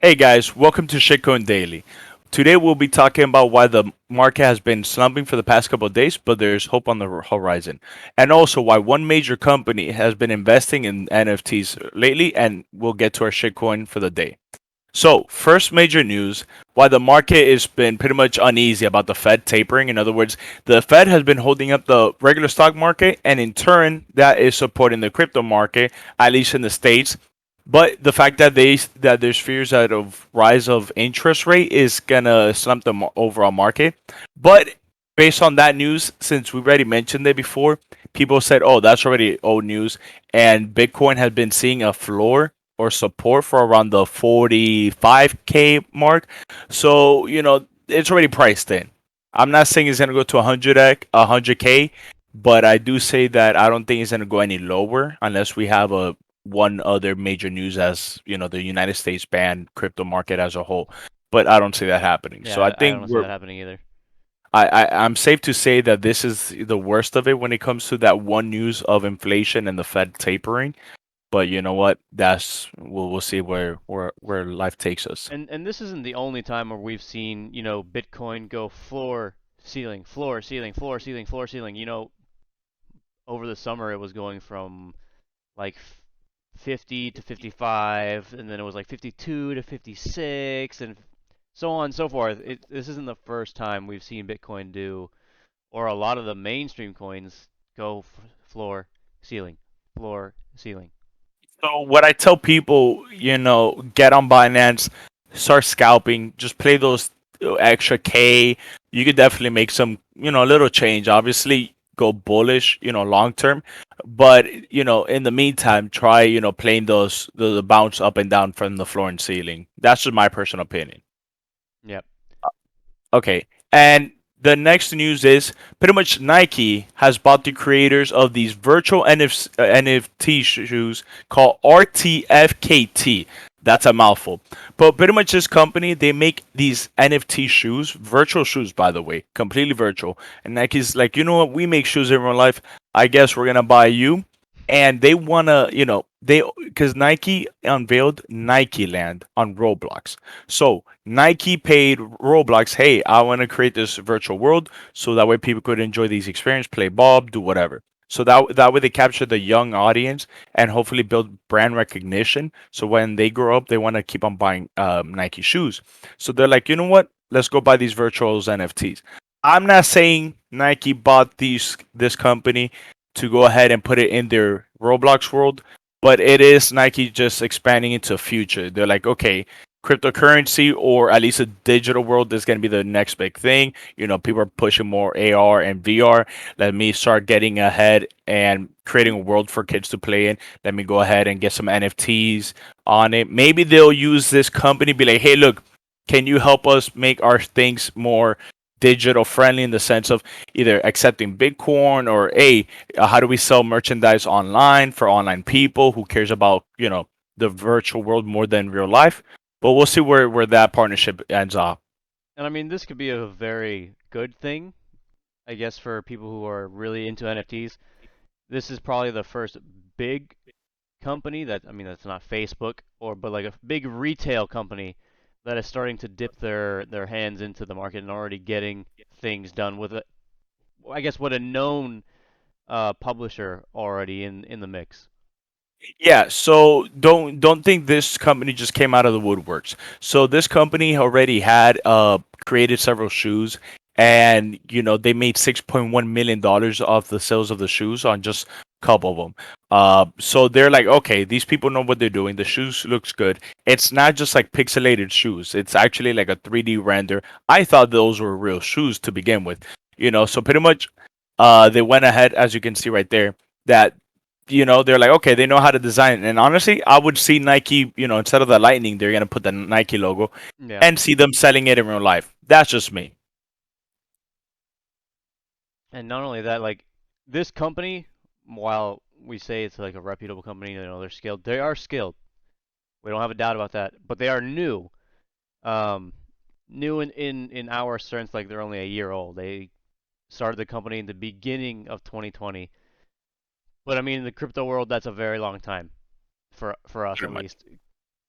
Hey guys, welcome to Shitcoin Daily. Today we'll be talking about why the market has been slumping for the past couple of days, but there's hope on the horizon. And also why one major company has been investing in NFTs lately, and we'll get to our shitcoin for the day. So, first major news, why the market has been pretty much uneasy about the Fed tapering. In other words, the Fed has been holding up the regular stock market, and in turn, that is supporting the crypto market, at least in the States. But the fact that there's fears that of rise of interest rate is gonna slump the overall market. But based on that news, since we already mentioned it before, people said, "Oh, that's already old news," and Bitcoin has been seeing a floor or support for around the 45K mark. So it's already priced in. I'm not saying it's gonna go to 100K, but I do say that I don't think it's gonna go any lower unless we have a one other major news, as the United States banned crypto market as a whole. But I don't see that happening. So I Yeah, I think don't see that happening either. I'm safe to say that this is the worst of it when it comes to that one news of inflation and the Fed tapering. But you know what? We'll see where life takes us. And this isn't the only time where we've seen, Bitcoin go floor, ceiling, floor, ceiling, floor, ceiling, floor, ceiling. Over the summer it was going from like 50 to 55, and then it was like 52 to 56, and so on and so forth. This isn't the first time we've seen Bitcoin do, or a lot of the mainstream coins go floor, ceiling, floor, ceiling. So what I tell people, get on Binance, start scalping, just play those extra K. You could definitely make some, little change. Obviously, go bullish, long term. But in the meantime, try, playing the bounce up and down from the floor and ceiling. That's just my personal opinion. Yep. Okay. And the next news is pretty much Nike has bought the creators of these virtual NFT shoes called RTFKT. That's a mouthful. But pretty much this company, they make these NFT shoes, virtual shoes, by the way, completely virtual. And Nike's like, you know what? We make shoes in real life. I guess we're going to buy you. And they want to, because Nike unveiled Nike Land on Roblox. So Nike paid Roblox, hey, I want to create this virtual world so that way people could enjoy these experiences, play ball, do whatever. So that way they capture the young audience and hopefully build brand recognition. So when they grow up, they want to keep on buying Nike shoes. So they're like, you know what? Let's go buy these virtual NFTs. I'm not saying Nike bought this company to go ahead and put it in their Roblox world, but it is Nike just expanding into the future. They're like, okay, cryptocurrency or at least a digital world is going to be the next big thing. People are pushing more AR and VR. Let me start getting ahead and creating a world for kids to play in. Let me go ahead and get some NFTs on it. Maybe they'll use this company, be like, hey, look, can you help us make our things more digital friendly in the sense of either accepting Bitcoin or hey, how do we sell merchandise online for online people who cares about the virtual world more than real life. But we'll see where that partnership ends up. And I mean, this could be a very good thing, I guess, for people who are really into NFTs. This is probably the first big company that, I mean, that's not Facebook but like a big retail company that is starting to dip their hands into the market and already getting things done with it. I guess with a known publisher already in the mix. Yeah, so don't think this company just came out of the woodworks. So this company already had created several shoes, and they made $6.1 million off the sales of the shoes on just a couple of them. So they're like, okay, these people know what they're doing. The shoes looks good. It's not just like pixelated shoes. It's actually like a 3D render. I thought those were real shoes to begin with. So pretty much, they went ahead, as you can see right there, that they're like, okay, they know how to design it. And honestly, I would see Nike, instead of the lightning, they're gonna put the Nike logo Yeah. and see them selling it in real life. That's just me. And not only that, like this company, while we say it's like a reputable company, they're skilled. They are skilled. We don't have a doubt about that. But they are new. Um, New in our sense, like they're only a year old. They started the company in the beginning of 2020. But I mean, in the crypto world, that's a very long time for us Pretty at much. least.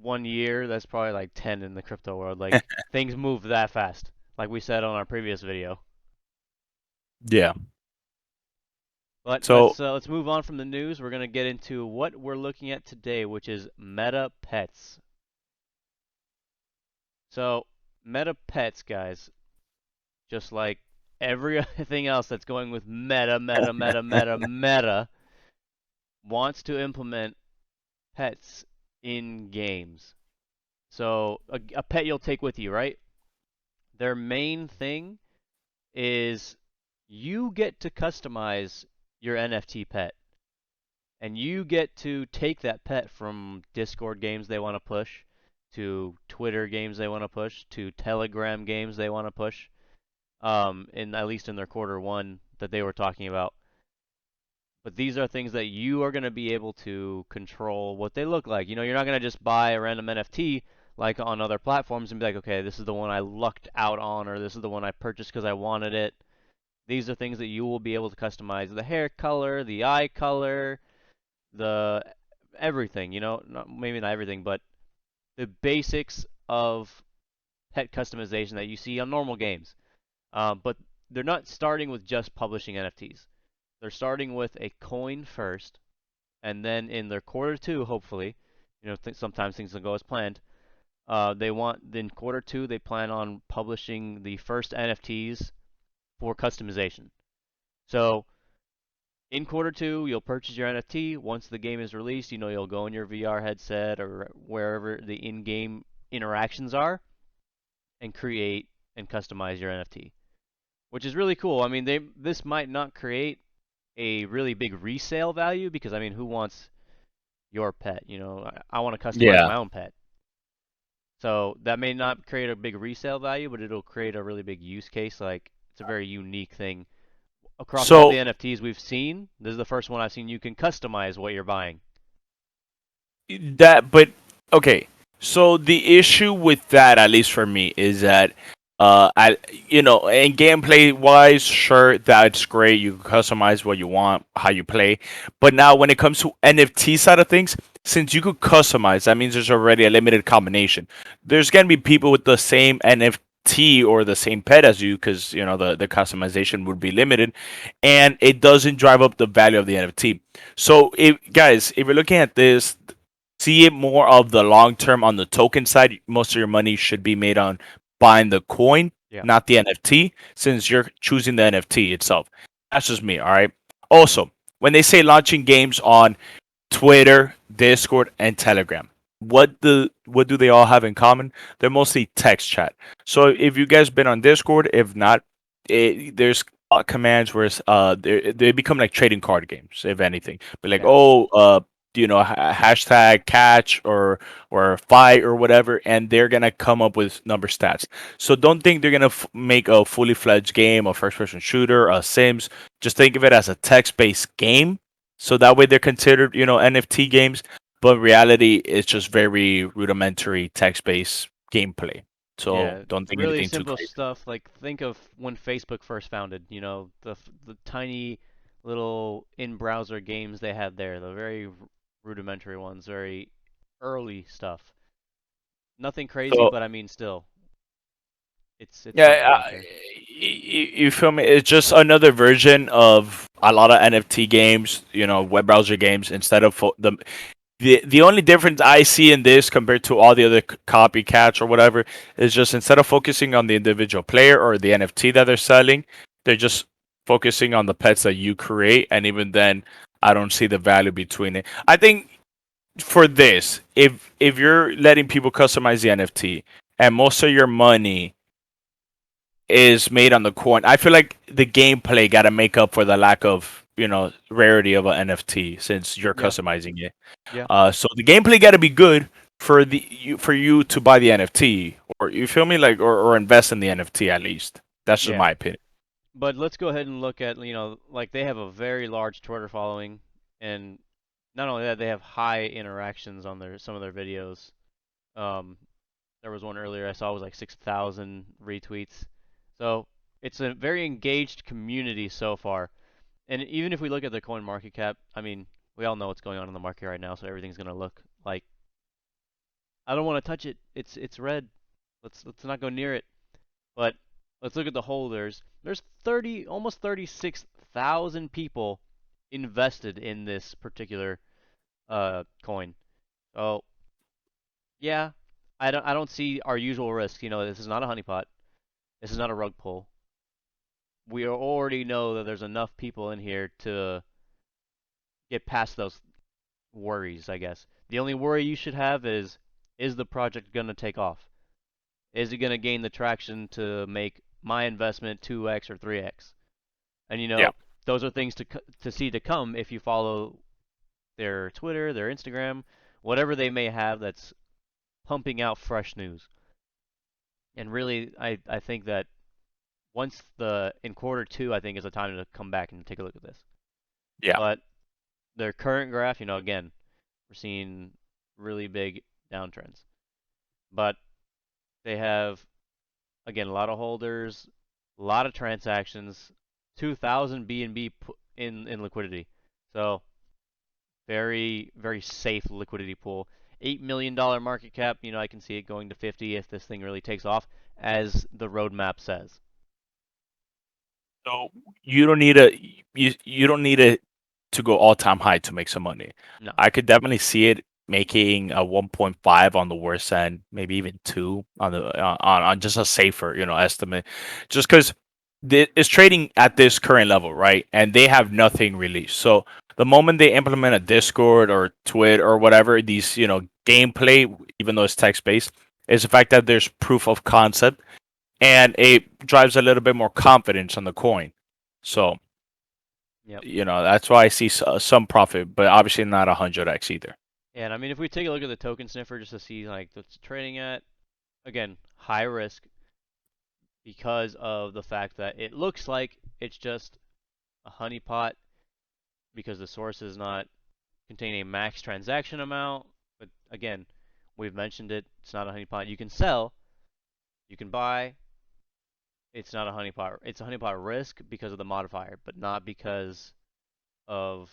1 year, that's probably like 10 in the crypto world. Like things move that fast, like we said on our previous video. Yeah. But So let's move on from the news. We're gonna get into what we're looking at today, which is meta pets. So meta pets, guys, just like everything else that's going with meta, wants to implement pets in games. So a pet you'll take with you, right? Their main thing is you get to customize your NFT pet. And you get to take that pet from Discord games they want to push, to Twitter games they want to push, to Telegram games they want to push. In at least in their quarter 1 that they were talking about. But these are things that you are going to be able to control what they look like. You know, you're not going to just buy a random NFT like on other platforms and be like, okay, this is the one I lucked out on, or this is the one I purchased because I wanted it. These are things that you will be able to customize: the hair color, the eye color, the everything. You know, maybe not everything, but the basics of pet customization that you see on normal games. But they're not starting with just publishing NFTs. They're starting with a coin first, and then in their quarter 2, hopefully, sometimes things don't go as planned. They want in quarter 2 they plan on publishing the first NFTs for customization. So in quarter 2, you'll purchase your NFT. Once the game is released, you'll go in your VR headset or wherever the in-game interactions are and create and customize your NFT, which is really cool. I mean, this might not create a really big resale value because I mean, who wants your pet? I want to customize yeah. my own pet. So that may not create a big resale value, but it'll create a really big use case. Like it's a very unique thing across all So the NFTs we've seen. This is the first one I've seen you can customize what you're buying. that, but okay. So the issue with that, at least for me, is that I, in gameplay wise, sure, that's great. You can customize what you want, how you play. But now, when it comes to NFT side of things, since you could customize, that means there's already a limited combination. There's gonna be people with the same NFT or the same pet as you, because the customization would be limited, and it doesn't drive up the value of the NFT. So, if guys, if you're looking at this, see it more of the long term on the token side. Most of your money should be made on buying the coin, Yeah. not the NFT, since you're choosing the NFT itself. That's just me, all right? Also, when they say launching games on Twitter, Discord, and Telegram, what do they all have in common? They're mostly text chat. So if you guys been on Discord, if not, there's commands where they become like trading card games, if anything. But like, Yeah. oh, hashtag catch or fight or whatever, and they're gonna come up with number stats. So don't think they're gonna make a fully fledged game, a first person shooter, a Sims. Just think of it as a text based game. So that way they're considered, NFT games, but in reality it's just very rudimentary text based gameplay. So Yeah, don't think really anything too simple crazy. stuff. Like think of when Facebook first founded. The tiny little in-browser games they had there, the very rudimentary ones, very early stuff. Nothing crazy, So but I mean, still, it's something yeah, out there. you feel me? It's just another version of a lot of NFT games, web browser games. Instead of the only difference I see in this compared to all the other copycats or whatever is just instead of focusing on the individual player or the NFT that they're selling, they're just focusing on the pets that you create. And even then, I don't see the value between it. I think for this, if you're letting people customize the NFT and most of your money is made on the coin. I feel like the gameplay got to make up for the lack of rarity of an NFT since you're Yeah, customizing it. yeah, So the gameplay got to be good for you to buy the NFT or you feel me like or invest in the NFT at least. That's just yeah. my opinion. But let's go ahead and look at, like they have a very large Twitter following, and not only that, they have high interactions on some of their videos. Um, There was one earlier I saw was like 6,000 retweets. So it's a very engaged community so far. And even if we look at the coin market cap, I mean, we all know what's going on in the market right now, so everything's going to look like I don't want to touch it. It's red. Let's not go near it. But let's look at the holders. There's 30 almost 36,000 people invested in this particular coin. So yeah, I don't see our usual risk. This is not a honeypot. This is not a rug pull. We already know that there's enough people in here to get past those worries, I guess. The only worry you should have is the project going to take off? Is it going to gain the traction to make my investment 2x or 3x? And Yeah, those are things to see to come if you follow their Twitter, their Instagram, whatever they may have that's pumping out fresh news. And really, I think that once the in quarter two, I think is the time to come back and take a look at this. yeah. But their current graph, again, we're seeing really big downtrends. But they have, again, a lot of holders, a lot of transactions, 2,000 BNB in liquidity. So very, very safe liquidity pool. $8 million market cap. I can see it going to 50 if this thing really takes off, as the roadmap says. So you don't need a you don't need it to go all time high to make some money. No. I could definitely see it making a 1.5 on the worst end, maybe even 2 on the on just a safer, estimate. Just because it's trading at this current level, right? And they have nothing released. So the moment they implement a Discord or Twit or whatever, these, gameplay, even though it's text based, is the fact that there's proof of concept and it drives a little bit more confidence on the coin. So, Yep. that's why I see some profit, but obviously not 100x either. And I mean, if we take a look at the token sniffer just to see like what's trading at, again, high risk because of the fact that it looks like it's just a honeypot because the source is not containing a max transaction amount. But again, we've mentioned it. It's not a honeypot. You can sell, you can buy. It's not a honeypot. It's a honeypot risk because of the modifier, but not because of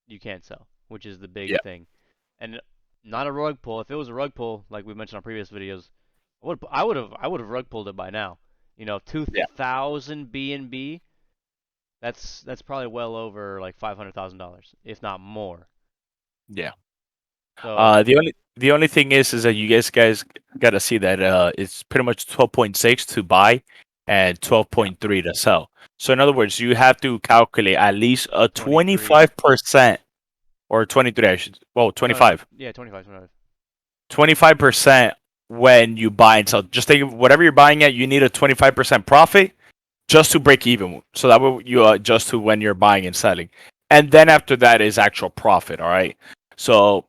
you can't sell, which is the Yeah, big thing. And not a rug pull. If it was a rug pull, like we mentioned on previous videos, I would have rug pulled it by now. yeah, 2,000 BNB. That's probably well over like $500,000, if not more. yeah. So The only thing is that you guys gotta see that it's pretty much 12.6 to buy and yeah, 12.3 to sell. So in other words, you have to calculate at least a 23. 25% or 23, I should, well, No, no, 25. yeah, 25, 25. 25% when you buy and sell. Just think whatever you're buying at, you need a 25% profit just to break even. So that way you adjust to when you're buying and selling. And then after that is actual profit, all right? So,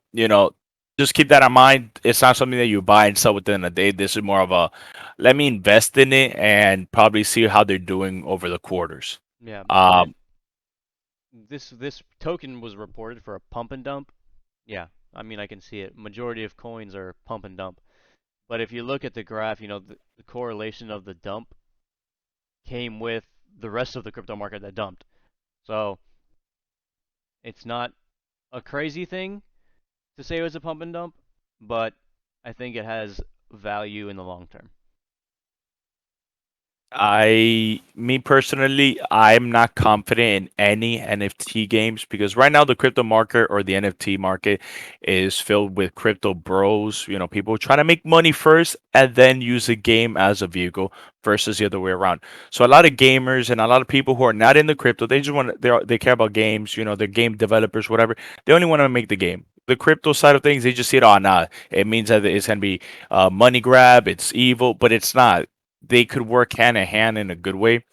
just keep that in mind. It's not something that you buy and sell within a day. This is more of a let me invest in it and probably see how they're doing over the quarters. Yeah, Um, and this token was reported for a pump and dump. Yeah, I mean I can see it. Majority of coins are pump and dump. But if you look at the graph, the correlation of the dump came with the rest of the crypto market that dumped. So it's not a crazy thing to say it was a pump and dump, but I think it has value in the long term. me personally, I'm not confident in any NFT games because right now the crypto market or the NFT market is filled with crypto bros. People trying to make money first and then use the game as a vehicle versus the other way around. So a lot of gamers and a lot of people who are not in the crypto, they just want they care about games. They're game developers, whatever. They only want to make the game. The crypto side of things, they just see it. Oh, nah, it means that it's gonna be money grab. It's evil, but it's not. They could work hand in hand in a good way.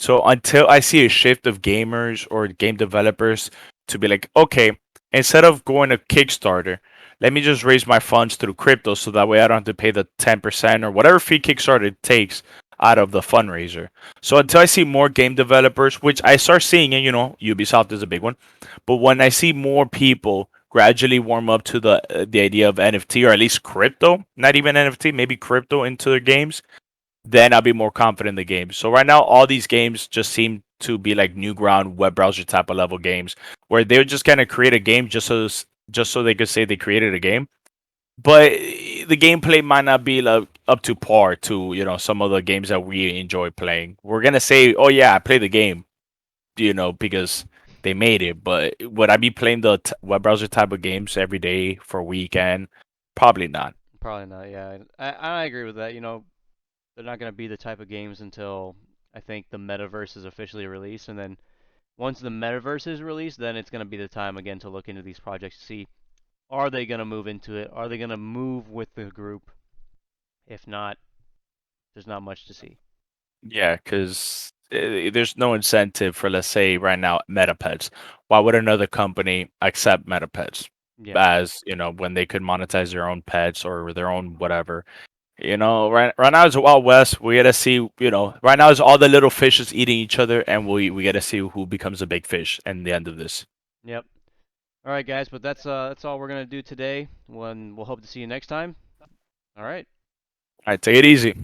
So until I see a shift of gamers or game developers to be like, okay, instead of going to Kickstarter, let me just raise my funds through crypto so that way I don't have to pay the 10% or whatever fee Kickstarter takes out of the fundraiser. So until I see more game developers, which I start seeing, and Ubisoft is a big one, but when I see more people gradually warm up to the idea of NFT or at least crypto, not even NFT, maybe crypto into their games, then I'll be more confident in the game. So right now, all these games just seem to be like new ground web browser type of level games, where they're just kind of create a game just so they could say they created a game, but the gameplay might not be like up to par to some of the games that we enjoy playing. We're gonna say, oh yeah, I play the game, because they made it. But would I be playing the web browser type of games every day for a weekend? Probably not. Probably not. Yeah, I agree with that. They're not going to be the type of games until I think the metaverse is officially released, and then once the metaverse is released, then it's going to be the time again to look into these projects to see, are they going to move into it? Are they going to move with the group? If not, there's not much to see. Yeah, because there's no incentive for, let's say, right now, MetaPets. Why would another company accept MetaPets Yeah. as, when they could monetize their own pets or their own whatever? Right now it's Wild West. We gotta see, right now it's all the little fishes eating each other, and we gotta see who becomes a big fish in the end of this. Yep. All right, guys, but that's all we're gonna do today. We'll hope to see you next time. All right. All right, take it easy.